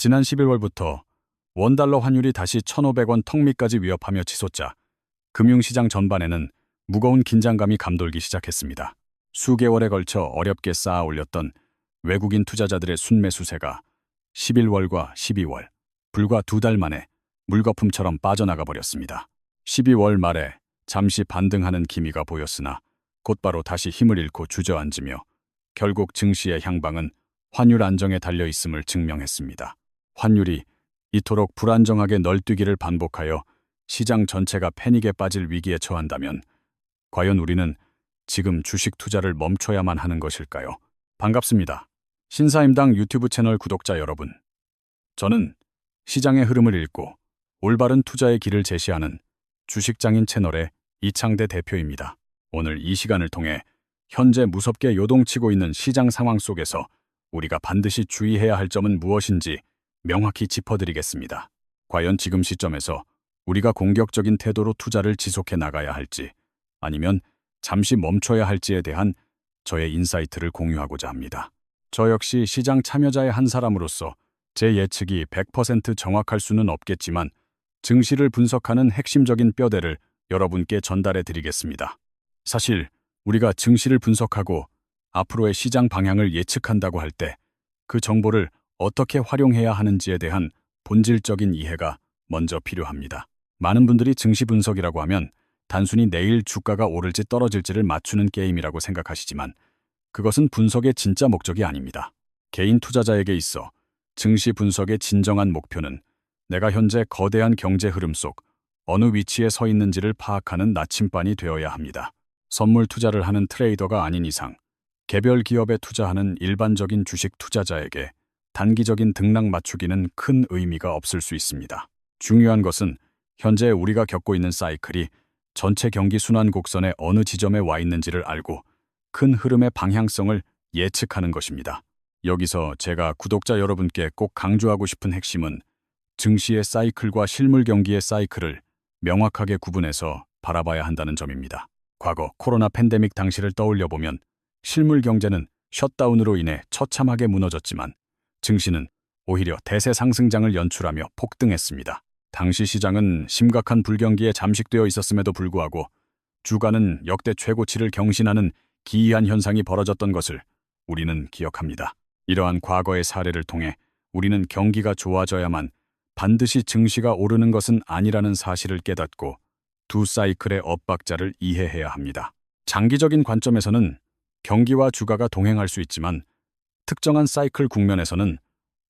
지난 11월부터 원달러 환율이 다시 1,500원 턱 밑까지 위협하며 치솟자 금융시장 전반에는 무거운 긴장감이 감돌기 시작했습니다. 수개월에 걸쳐 어렵게 쌓아 올렸던 외국인 투자자들의 순매수세가 11월과 12월, 불과 2달 만에 물거품처럼 빠져나가 버렸습니다. 12월 말에 잠시 반등하는 기미가 보였으나 곧바로 다시 힘을 잃고 주저앉으며 결국 증시의 향방은 환율 안정에 달려 있음을 증명했습니다. 환율이 이토록 불안정하게 널뛰기를 반복하여 시장 전체가 패닉에 빠질 위기에 처한다면 과연 우리는 지금 주식 투자를 멈춰야만 하는 것일까요? 반갑습니다. 신사임당 유튜브 채널 구독자 여러분. 저는 시장의 흐름을 읽고 올바른 투자의 길을 제시하는 주식장인 채널의 이창대 대표입니다. 오늘 이 시간을 통해 현재 무섭게 요동치고 있는 시장 상황 속에서 우리가 반드시 주의해야 할 점은 무엇인지 명확히 짚어드리겠습니다. 과연 지금 시점에서 우리가 공격적인 태도로 투자를 지속해 나가야 할지 아니면 잠시 멈춰야 할지에 대한 저의 인사이트를 공유하고자 합니다. 저 역시 시장 참여자의 한 사람으로서 제 예측이 100% 정확할 수는 없겠지만 증시를 분석하는 핵심적인 뼈대를 여러분께 전달해 드리겠습니다. 사실 우리가 증시를 분석하고 앞으로의 시장 방향을 예측한다고 할 때 그 정보를 어떻게 활용해야 하는지에 대한 본질적인 이해가 먼저 필요합니다. 많은 분들이 증시 분석이라고 하면 단순히 내일 주가가 오를지 떨어질지를 맞추는 게임이라고 생각하시지만 그것은 분석의 진짜 목적이 아닙니다. 개인 투자자에게 있어 증시 분석의 진정한 목표는 내가 현재 거대한 경제 흐름 속 어느 위치에 서 있는지를 파악하는 나침반이 되어야 합니다. 선물 투자를 하는 트레이더가 아닌 이상 개별 기업에 투자하는 일반적인 주식 투자자에게 단기적인 등락 맞추기는 큰 의미가 없을 수 있습니다. 중요한 것은 현재 우리가 겪고 있는 사이클이 전체 경기 순환 곡선의 어느 지점에 와 있는지를 알고 큰 흐름의 방향성을 예측하는 것입니다. 여기서 제가 구독자 여러분께 꼭 강조하고 싶은 핵심은 증시의 사이클과 실물 경기의 사이클을 명확하게 구분해서 바라봐야 한다는 점입니다. 과거 코로나 팬데믹 당시를 떠올려보면 실물 경제는 셧다운으로 인해 처참하게 무너졌지만 증시는 오히려 대세 상승장을 연출하며 폭등했습니다. 당시 시장은 심각한 불경기에 잠식되어 있었음에도 불구하고 주가는 역대 최고치를 경신하는 기이한 현상이 벌어졌던 것을 우리는 기억합니다. 이러한 과거의 사례를 통해 우리는 경기가 좋아져야만 반드시 증시가 오르는 것은 아니라는 사실을 깨닫고 두 사이클의 엇박자를 이해해야 합니다. 장기적인 관점에서는 경기와 주가가 동행할 수 있지만 특정한 사이클 국면에서는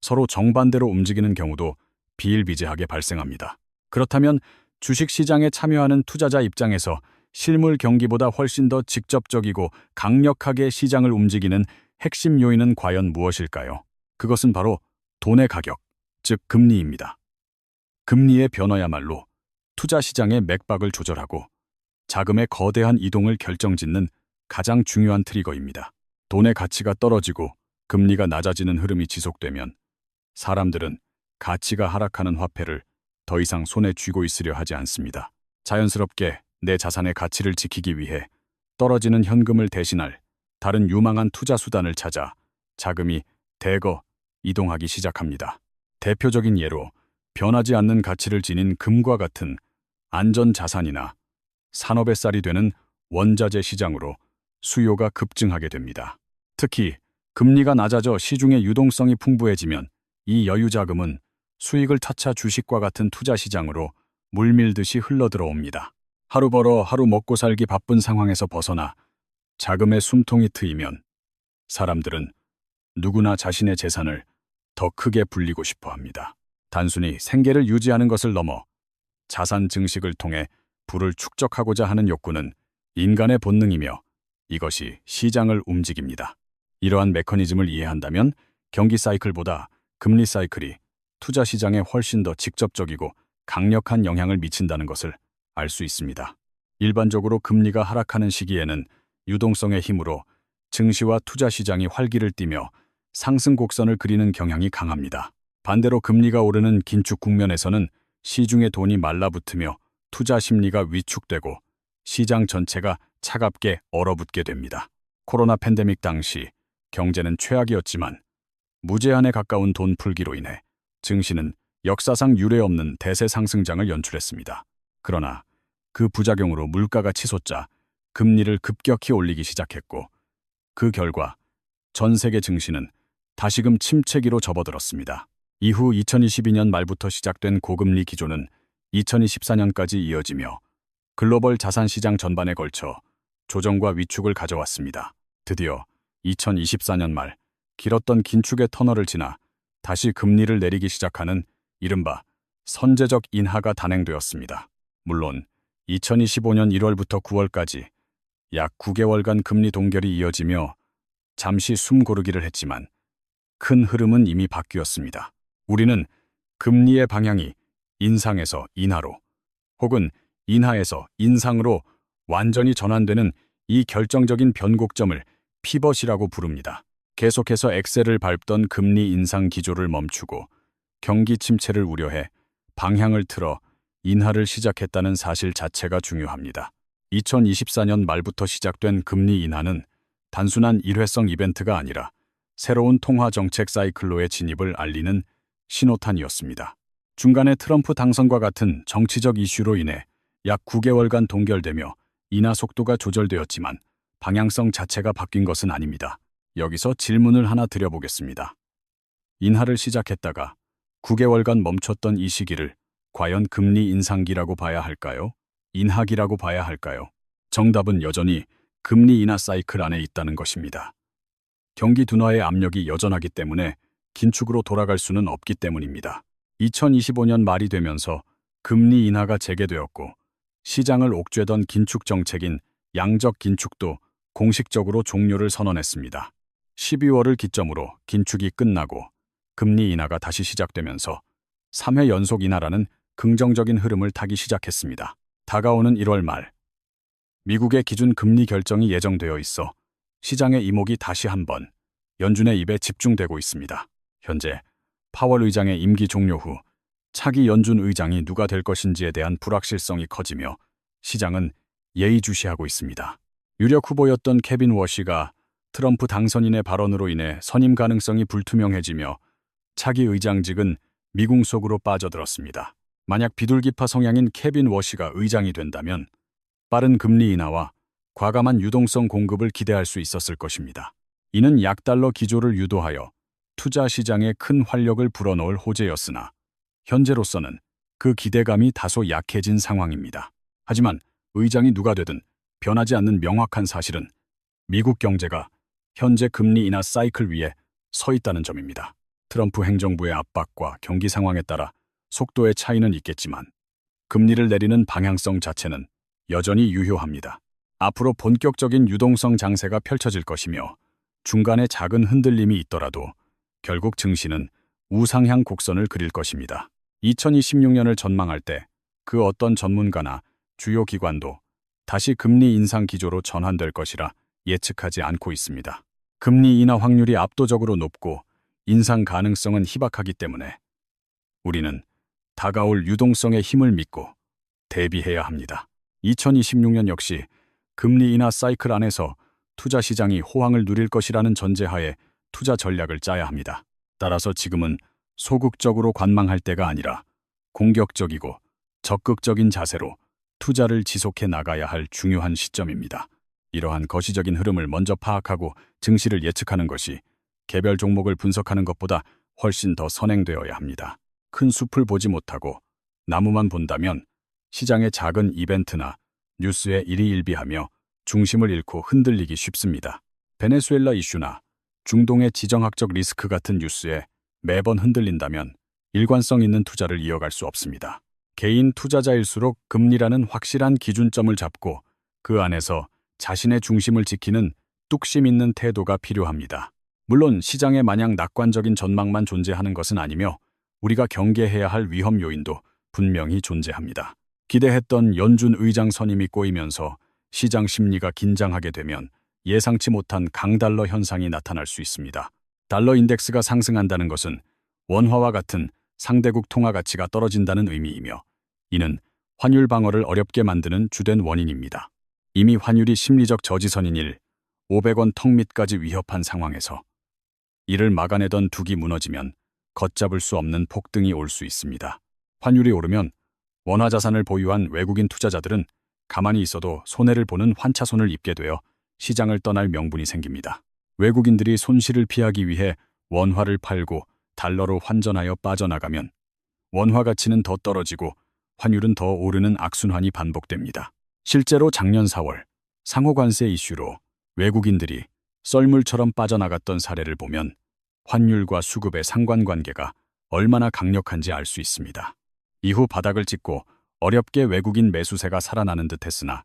서로 정반대로 움직이는 경우도 비일비재하게 발생합니다. 그렇다면 주식시장에 참여하는 투자자 입장에서 실물 경기보다 훨씬 더 직접적이고 강력하게 시장을 움직이는 핵심 요인은 과연 무엇일까요? 그것은 바로 돈의 가격, 즉 금리입니다. 금리의 변화야말로 투자시장의 맥박을 조절하고 자금의 거대한 이동을 결정짓는 가장 중요한 트리거입니다. 돈의 가치가 떨어지고 금리가 낮아지는 흐름이 지속되면 사람들은 가치가 하락하는 화폐를 더 이상 손에 쥐고 있으려 하지 않습니다. 자연스럽게 내 자산의 가치를 지키기 위해 떨어지는 현금을 대신할 다른 유망한 투자 수단을 찾아 자금이 대거 이동하기 시작합니다. 대표적인 예로 변하지 않는 가치를 지닌 금과 같은 안전 자산이나 산업의 쌀이 되는 원자재 시장으로 수요가 급증하게 됩니다. 특히 금리가 낮아져 시중의 유동성이 풍부해지면 이 여유 자금은 수익을 타차 주식과 같은 투자 시장으로 물밀듯이 흘러들어옵니다. 하루 벌어 하루 먹고 살기 바쁜 상황에서 벗어나 자금의 숨통이 트이면 사람들은 누구나 자신의 재산을 더 크게 불리고 싶어 합니다. 단순히 생계를 유지하는 것을 넘어 자산 증식을 통해 부를 축적하고자 하는 욕구는 인간의 본능이며 이것이 시장을 움직입니다. 이러한 메커니즘을 이해한다면 경기 사이클보다 금리 사이클이 투자 시장에 훨씬 더 직접적이고 강력한 영향을 미친다는 것을 알 수 있습니다. 일반적으로 금리가 하락하는 시기에는 유동성의 힘으로 증시와 투자 시장이 활기를 띠며 상승 곡선을 그리는 경향이 강합니다. 반대로 금리가 오르는 긴축 국면에서는 시중의 돈이 말라붙으며 투자 심리가 위축되고 시장 전체가 차갑게 얼어붙게 됩니다. 코로나 팬데믹 당시 경제는 최악이었지만 무제한에 가까운 돈 풀기로 인해 증시는 역사상 유례없는 대세 상승장을 연출했습니다. 그러나 그 부작용으로 물가가 치솟자 금리를 급격히 올리기 시작했고, 그 결과 전 세계 증시는 다시금 침체기로 접어들었습니다. 이후 2022년 말부터 시작된 고금리 기조는 2024년까지 이어지며 글로벌 자산시장 전반에 걸쳐 조정과 위축을 가져왔습니다. 드디어 2024년 말 길었던 긴축의 터널을 지나 다시 금리를 내리기 시작하는 이른바 선제적 인하가 단행되었습니다. 물론 2025년 1월부터 9월까지 약 9개월간 금리 동결이 이어지며 잠시 숨 고르기를 했지만 큰 흐름은 이미 바뀌었습니다. 우리는 금리의 방향이 인상에서 인하로 혹은 인하에서 인상으로 완전히 전환되는 이 결정적인 변곡점을 피벗이라고 부릅니다. 계속해서 엑셀을 밟던 금리 인상 기조를 멈추고 경기 침체를 우려해 방향을 틀어 인하를 시작했다는 사실 자체가 중요합니다. 2024년 말부터 시작된 금리 인하는 단순한 일회성 이벤트가 아니라 새로운 통화 정책 사이클로의 진입을 알리는 신호탄이었습니다. 중간에 트럼프 당선과 같은 정치적 이슈로 인해 약 9개월간 동결되며 인하 속도가 조절되었지만 방향성 자체가 바뀐 것은 아닙니다. 여기서 질문을 하나 드려보겠습니다. 인하를 시작했다가 9개월간 멈췄던 이 시기를 과연 금리 인상기라고 봐야 할까요? 인하기라고 봐야 할까요? 정답은 여전히 금리 인하 사이클 안에 있다는 것입니다. 경기 둔화의 압력이 여전하기 때문에 긴축으로 돌아갈 수는 없기 때문입니다. 2025년 말이 되면서 금리 인하가 재개되었고, 시장을 옥죄던 긴축 정책인 양적 긴축도 공식적으로 종료를 선언했습니다. 12월을 기점으로 긴축이 끝나고 금리 인하가 다시 시작되면서 3회 연속 인하라는 긍정적인 흐름을 타기 시작했습니다. 다가오는 1월 말, 미국의 기준 금리 결정이 예정되어 있어 시장의 이목이 다시 한번 연준의 입에 집중되고 있습니다. 현재 파월 의장의 임기 종료 후 차기 연준 의장이 누가 될 것인지에 대한 불확실성이 커지며 시장은 예의주시하고 있습니다. 유력 후보였던 케빈 워시가 트럼프 당선인의 발언으로 인해 선임 가능성이 불투명해지며 차기 의장직은 미궁 속으로 빠져들었습니다. 만약 비둘기파 성향인 케빈 워시가 의장이 된다면 빠른 금리 인하와 과감한 유동성 공급을 기대할 수 있었을 것입니다. 이는 약달러 기조를 유도하여 투자 시장에 큰 활력을 불어넣을 호재였으나 현재로서는 그 기대감이 다소 약해진 상황입니다. 하지만 의장이 누가 되든 변하지 않는 명확한 사실은 미국 경제가 현재 금리 인하 사이클 위에 서 있다는 점입니다. 트럼프 행정부의 압박과 경기 상황에 따라 속도의 차이는 있겠지만 금리를 내리는 방향성 자체는 여전히 유효합니다. 앞으로 본격적인 유동성 장세가 펼쳐질 것이며 중간에 작은 흔들림이 있더라도 결국 증시는 우상향 곡선을 그릴 것입니다. 2026년을 전망할 때 그 어떤 전문가나 주요 기관도 다시 금리 인상 기조로 전환될 것이라 예측하지 않고 있습니다. 금리 인하 확률이 압도적으로 높고 인상 가능성은 희박하기 때문에 우리는 다가올 유동성의 힘을 믿고 대비해야 합니다. 2026년 역시 금리 인하 사이클 안에서 투자 시장이 호황을 누릴 것이라는 전제하에 투자 전략을 짜야 합니다. 따라서 지금은 소극적으로 관망할 때가 아니라 공격적이고 적극적인 자세로 투자를 지속해 나가야 할 중요한 시점입니다. 이러한 거시적인 흐름을 먼저 파악하고 증시를 예측하는 것이 개별 종목을 분석하는 것보다 훨씬 더 선행되어야 합니다. 큰 숲을 보지 못하고 나무만 본다면 시장의 작은 이벤트나 뉴스에 일희일비하며 중심을 잃고 흔들리기 쉽습니다. 베네수엘라 이슈나 중동의 지정학적 리스크 같은 뉴스에 매번 흔들린다면 일관성 있는 투자를 이어갈 수 없습니다. 개인 투자자일수록 금리라는 확실한 기준점을 잡고 그 안에서 자신의 중심을 지키는 뚝심 있는 태도가 필요합니다. 물론 시장에 마냥 낙관적인 전망만 존재하는 것은 아니며 우리가 경계해야 할 위험 요인도 분명히 존재합니다. 기대했던 연준 의장 선임이 꼬이면서 시장 심리가 긴장하게 되면 예상치 못한 강달러 현상이 나타날 수 있습니다. 달러 인덱스가 상승한다는 것은 원화와 같은 상대국 통화 가치가 떨어진다는 의미이며 이는 환율 방어를 어렵게 만드는 주된 원인입니다. 이미 환율이 심리적 저지선인 500원 턱 밑까지 위협한 상황에서 이를 막아내던 둑이 무너지면 걷잡을 수 없는 폭등이 올 수 있습니다. 환율이 오르면 원화 자산을 보유한 외국인 투자자들은 가만히 있어도 손해를 보는 환차손을 입게 되어 시장을 떠날 명분이 생깁니다. 외국인들이 손실을 피하기 위해 원화를 팔고 달러로 환전하여 빠져나가면 원화 가치는 더 떨어지고 환율은 더 오르는 악순환이 반복됩니다. 실제로 작년 4월 상호관세 이슈로 외국인들이 썰물처럼 빠져나갔던 사례를 보면 환율과 수급의 상관관계가 얼마나 강력한지 알 수 있습니다. 이후 바닥을 찍고 어렵게 외국인 매수세가 살아나는 듯 했으나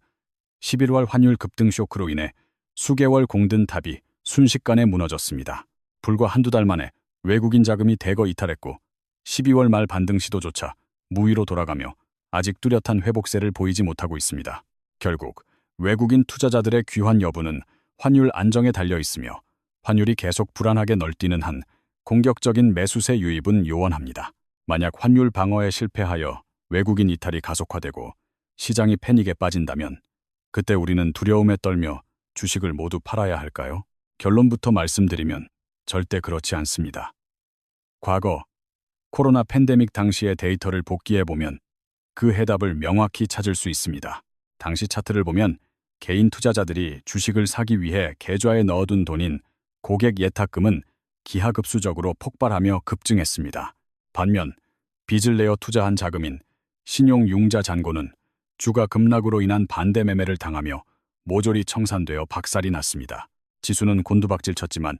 11월 환율 급등 쇼크로 인해 수개월 공든 탑이 순식간에 무너졌습니다. 불과 한두 달 만에 외국인 자금이 대거 이탈했고 12월 말 반등 시도조차 무위로 돌아가며 아직 뚜렷한 회복세를 보이지 못하고 있습니다. 결국 외국인 투자자들의 귀환 여부는 환율 안정에 달려 있으며 환율이 계속 불안하게 널뛰는 한 공격적인 매수세 유입은 요원합니다. 만약 환율 방어에 실패하여 외국인 이탈이 가속화되고 시장이 패닉에 빠진다면 그때 우리는 두려움에 떨며 주식을 모두 팔아야 할까요? 결론부터 말씀드리면 절대 그렇지 않습니다. 과거 코로나 팬데믹 당시의 데이터를 복기해보면 그 해답을 명확히 찾을 수 있습니다. 당시 차트를 보면 개인 투자자들이 주식을 사기 위해 계좌에 넣어둔 돈인 고객 예탁금은 기하급수적으로 폭발하며 급증했습니다. 반면 빚을 내어 투자한 자금인 신용융자 잔고는 주가 급락으로 인한 반대 매매를 당하며 모조리 청산되어 박살이 났습니다. 지수는 곤두박질 쳤지만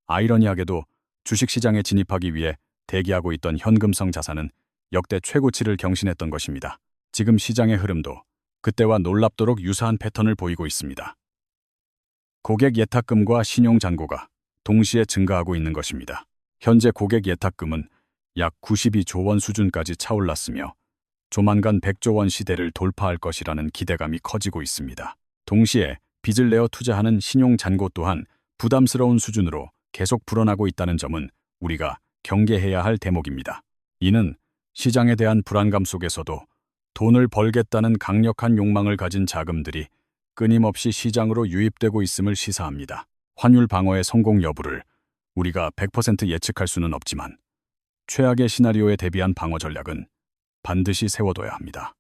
아이러니하게도 주식시장에 진입하기 위해 대기하고 있던 현금성 자산은 역대 최고치를 경신했던 것입니다. 지금 시장의 흐름도 그때와 놀랍도록 유사한 패턴을 보이고 있습니다. 고객 예탁금과 신용잔고가 동시에 증가하고 있는 것입니다. 현재 고객 예탁금은 약 92조 원 수준까지 차올랐으며 조만간 100조 원 시대를 돌파할 것이라는 기대감이 커지고 있습니다. 동시에 빚을 내어 투자하는 신용잔고 또한 부담스러운 수준으로 계속 불어나고 있다는 점은 우리가 경계해야 할 대목입니다. 이는 시장에 대한 불안감 속에서도 돈을 벌겠다는 강력한 욕망을 가진 자금들이 끊임없이 시장으로 유입되고 있음을 시사합니다. 환율 방어의 성공 여부를 우리가 100% 예측할 수는 없지만 최악의 시나리오에 대비한 방어 전략은 반드시 세워둬야 합니다.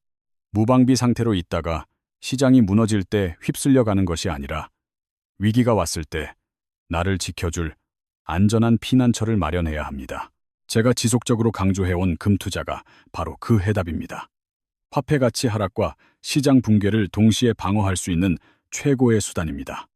무방비 상태로 있다가 시장이 무너질 때 휩쓸려 가는 것이 아니라 위기가 왔을 때 나를 지켜줄 안전한 피난처를 마련해야 합니다. 제가 지속적으로 강조해온 금투자가 바로 그 해답입니다. 화폐 가치 하락과 시장 붕괴를 동시에 방어할 수 있는 최고의 수단입니다.